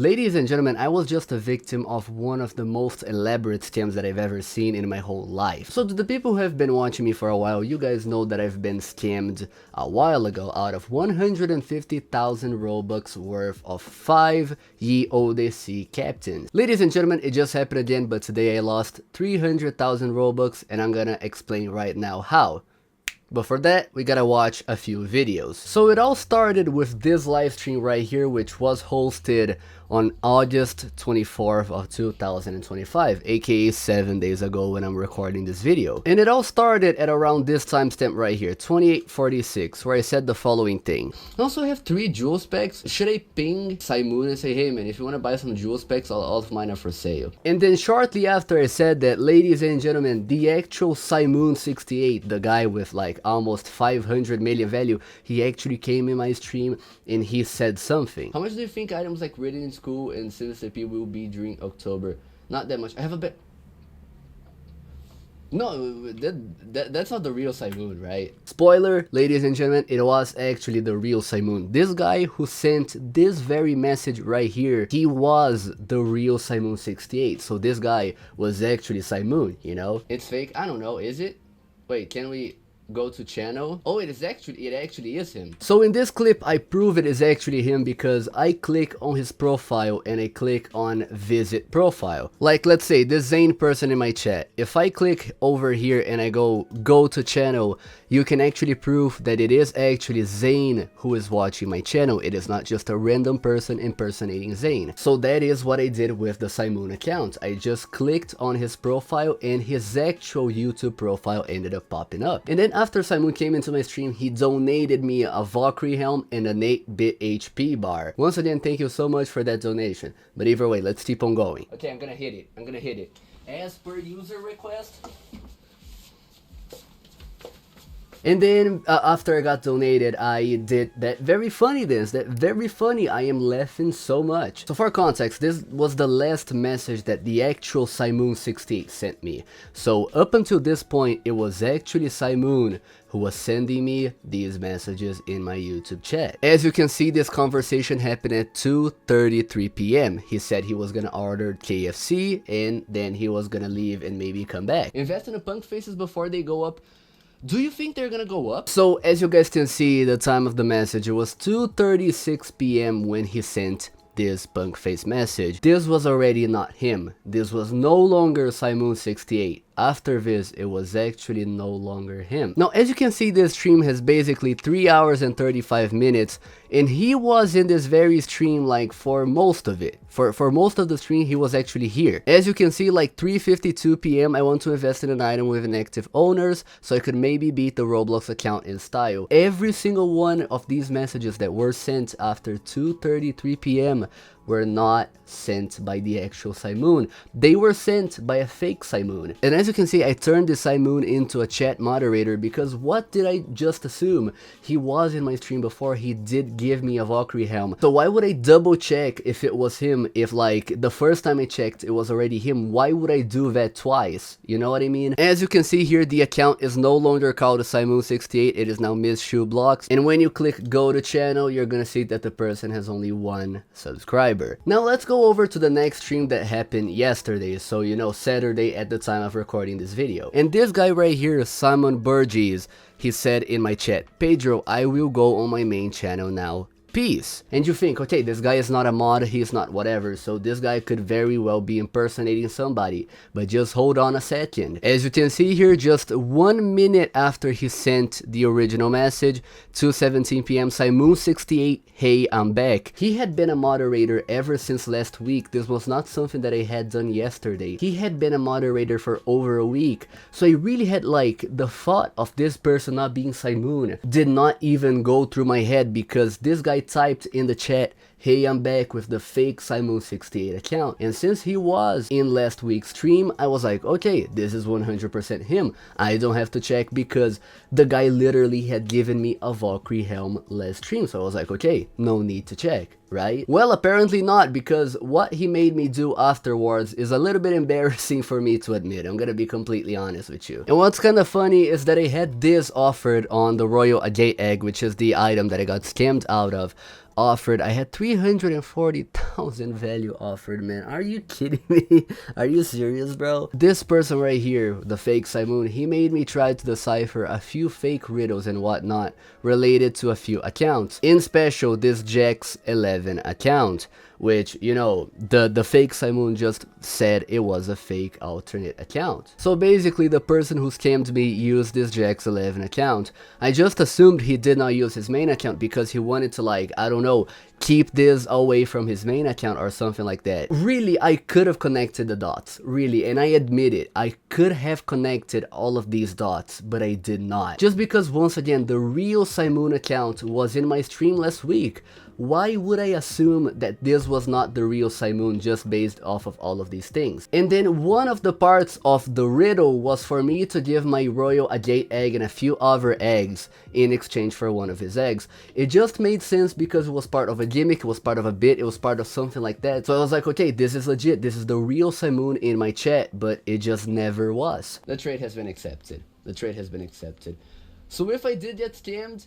Ladies and gentlemen, I was just a victim of one of the most elaborate scams that I've ever seen in my whole life. So to the people who have been watching me for a while, you guys know that I've been scammed a while ago out of 150,000 Robux worth of 5 YODC captains. Ladies and gentlemen, it just happened again, but today I lost 300,000 Robux and I'm gonna explain right now how. But for that, we gotta watch a few videos. So it all started with this live stream right here, which was hosted on August 24th of 2025, aka 7 days ago when I'm recording this video. And it all started at around this timestamp right here, 28:46, where I said the following thing. I also have 3 jewel specs. Should I ping Simoon and say, hey man, if you want to buy some jewel specs, all of mine are for sale? And then shortly after I said that, ladies and gentlemen, the actual Simoon68, the guy with like almost 500 million value, he actually came in my stream and he said something. How much do you think items like written in school and CP will be during October? Not that much. I have a bet. No, that's not the real Simoon, right? Spoiler, ladies and gentlemen, it was actually the real Simoon. This guy who sent this very message right here, he was the real Simoon68. So this guy was actually Simoon, you know? It's fake? I don't know, is it? Wait, can we go to channel? Oh, it actually is him. So in this clip I prove it is actually him because I click on his profile and I click on visit profile. Like, let's say this Zane person in my chat, if I click over here and I go to channel, you can actually prove that it is actually Zane who is watching my channel. It is not just a random person impersonating Zane. So that is what I did with the Simoon account. I just clicked on his profile and his actual YouTube profile ended up popping up. And then after Simoon came into my stream, he donated me a Valkyrie helm and an 8-bit HP bar. Once again, thank you so much for that donation. But either way, let's keep on going. Okay, I'm gonna hit it. As per user request. And then after I got donated, I did that very funny dance, I am laughing so much. So for context, this was the last message that the actual Simoon68 sent me. So up until this point, it was actually Simoon who was sending me these messages in my YouTube chat. As you can see, this conversation happened at 2:33 p.m. He said he was gonna order KFC and then he was gonna leave and maybe come back. Invest in the punk faces before they go up. Do you think they're gonna go up? So as you guys can see, the time of the message, it was 2:36 p.m. when he sent this punk face message. This was already not him. This was no longer Simoon68. After this, it was actually no longer him. Now, as you can see, this stream has basically 3 hours and 35 minutes, and he was in this very stream like for most of it. For most of the stream, he was actually here. As you can see, like 3:52 p.m, I want to invest in an item with inactive owners, so I could maybe beat the Roblox account in style. Every single one of these messages that were sent after 2:33 p.m. were not sent by the actual Simoon. They were sent by a fake Simoon. And as you can see, I turned the Simoon into a chat moderator because what did I just assume? He was in my stream before, he did give me a Valkyrie helm. So why would I double check if it was him, if like the first time I checked it was already him? Why would I do that twice? You know what I mean? As you can see here, the account is no longer called Simoon68, it is now Miss Shoe Blocks. And when you click go to channel, you're gonna see that the person has only 1 subscriber. Now let's go over to the next stream that happened yesterday, so you know, Saturday at the time of recording this video. And this guy right here, Simon Burgess, he said in my chat, Pedro, I will go on my main channel now. Peace. And you think, okay, this guy is not a mod, he's not whatever, so this guy could very well be impersonating somebody. But just hold on a second. As you can see here, just 1 minute after he sent the original message, 2:17 p.m, Simoon68, hey, I'm back. He had been a moderator ever since last week. This was not something that I had done yesterday. He had been a moderator for over a week. So I really had like, the thought of this person not being Simoon did not even go through my head because this guy typed in the chat, hey, I'm back with the fake Simoon68 account. And since he was in last week's stream, I was like, okay, this is 100% him. I don't have to check because the guy literally had given me a Valkyrie helm last stream. So I was like, okay, no need to check. Right? Well, apparently not, because what he made me do afterwards is a little bit embarrassing for me to admit. I'm gonna be completely honest with you. And what's kind of funny is that I had this offered on the Royal Agate Egg, which is the item that I got scammed out of, offered. I had 340,000 value offered, man. Are you kidding me? Are you serious, bro? This person right here, the fake Simoon, he made me try to decipher a few fake riddles and whatnot related to a few accounts. In special, this Jax11 account, which, you know, the fake Simoon just said it was a fake alternate account. So basically, the person who scammed me used this Jax11 account. I just assumed he did not use his main account because he wanted to, like, I don't know, keep this away from his main account or something like that. Really, I could have connected the dots, really, and I admit it. I could have connected all of these dots, but I did not. Just because, once again, the real Simoon account was in my stream last week. Why would I assume that this was not the real Simoon just based off of all of these things? And then one of the parts of the riddle was for me to give my royal a jade egg and a few other eggs in exchange for one of his eggs. It just made sense because it was part of a gimmick, it was part of a bit, it was part of something like that. So I was like, okay, this is legit, this is the real Simoon in my chat, but it just never was. The trade has been accepted. The trade has been accepted. So if I did get scammed,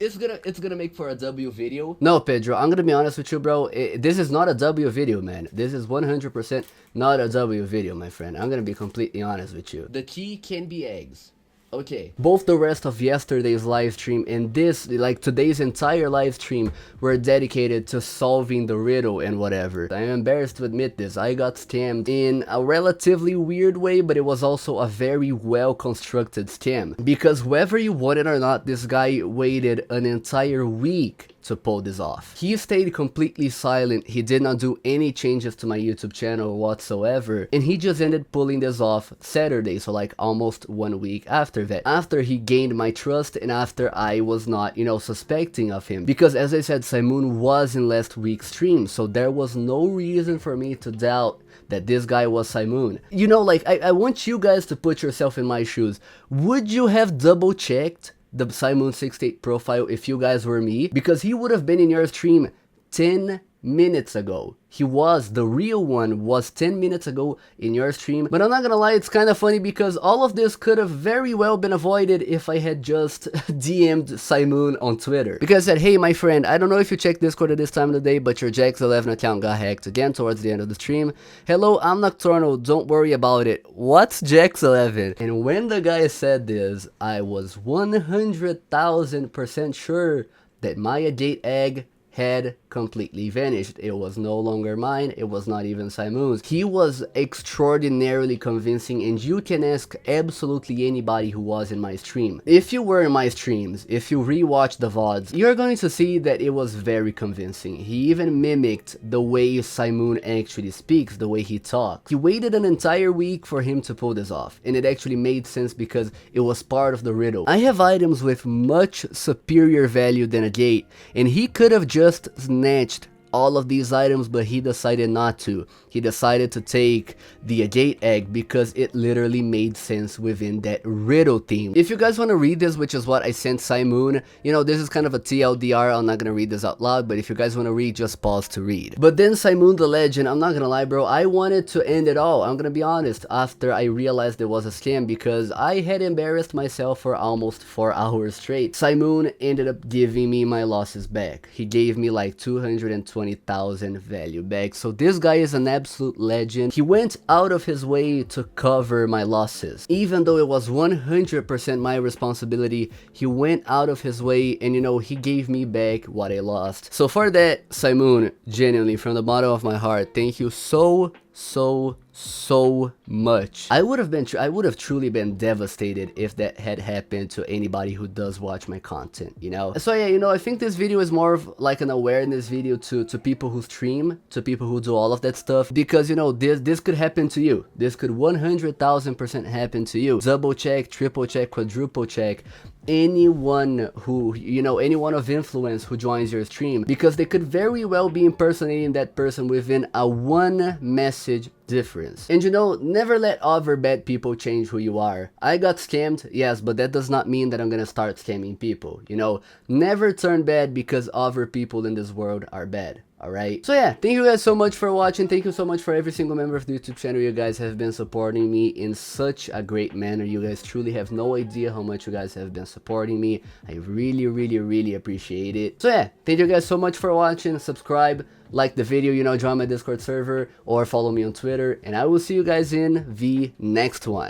it's gonna make for a W video. No, Pedro, I'm gonna be honest with you, bro. This is not a W video, man. This is 100% not a W video, my friend. I'm gonna be completely honest with you. The key can be eggs. Okay, both the rest of yesterday's live stream and this, like today's entire live stream, were dedicated to solving the riddle and whatever. I am embarrassed to admit this. I got scammed in a relatively weird way, but it was also a very well constructed scam. Because whether you want it or not, this guy waited an entire week to pull this off. He stayed completely silent. He did not do any changes to my YouTube channel whatsoever, and he just ended pulling this off Saturday, so like almost 1 week after that, after he gained my trust and after I was not, you know, suspecting of him. Because as I said, Simoon was in last week's stream, so there was no reason for me to doubt that this guy was Simoon. You know, like, I want you guys to put yourself in my shoes. Would you have double checked the Simoon68 profile if you guys were me? Because he would have been in your stream 10 minutes ago. He was, the real one was 10 minutes ago in your stream. But I'm not gonna lie, it's kind of funny because all of this could have very well been avoided if I had just DM'd Simoon on Twitter. Because I said, hey my friend, I don't know if you checked Discord at this time of the day, but your Jax11 account got hacked again towards the end of the stream. Hello, I'm Nocturnal, don't worry about it. What's Jax11? And when the guy said this, I was 100,000% sure that my agate egg had completely vanished. It was no longer mine, it was not even Simoon's. He was extraordinarily convincing, and you can ask absolutely anybody who was in my stream. If you were in my streams, if you rewatch the VODs, you're going to see that it was very convincing. He even mimicked the way Simoon actually speaks, the way he talks. He waited an entire week for him to pull this off, and it actually made sense because it was part of the riddle. I have items with much superior value than a gate, and he could have just snatched all of these items, but he decided not to. He decided to take the agate egg because it literally made sense within that riddle theme. If you guys want to read this, which is what I sent Simoon, you know, this is kind of a TLDR, I'm not gonna read this out loud, but if you guys want to read, just pause to read. But then Simoon the legend, I'm not gonna lie, bro, I wanted to end it all, I'm gonna be honest, after I realized it was a scam, because I had embarrassed myself for almost 4 hours straight. Simoon ended up giving me my losses back. He gave me like 220,000 value back. So this guy is an absolute legend. He went out of his way to cover my losses. Even though it was 100% my responsibility, he went out of his way and, you know, he gave me back what I lost. So for that, Simoon, genuinely from the bottom of my heart, thank you so much. I would have truly been devastated if that had happened to anybody who does watch my content, you know. So yeah, you know, I think this video is more of like an awareness video to people who stream, to people who do all of that stuff, because, you know, this could happen to you. This could 100,000% happen to you. Double check, triple check, quadruple check anyone who, you know, anyone of influence who joins your stream, because they could very well be impersonating that person within a one message difference. And, you know, never let other bad people change who you are. I got scammed, yes, but that does not mean that I'm gonna start scamming people, you know. Never turn bad because other people in this world are bad. Alright, so yeah, thank you guys so much for watching. Thank you so much for every single member of the YouTube channel. You guys have been supporting me in such a great manner. You guys truly have no idea how much you guys have been supporting me. I really appreciate it. So yeah, thank you guys so much for watching. Subscribe, like the video, you know, join my Discord server, or follow me on Twitter, and I will see you guys in the next one.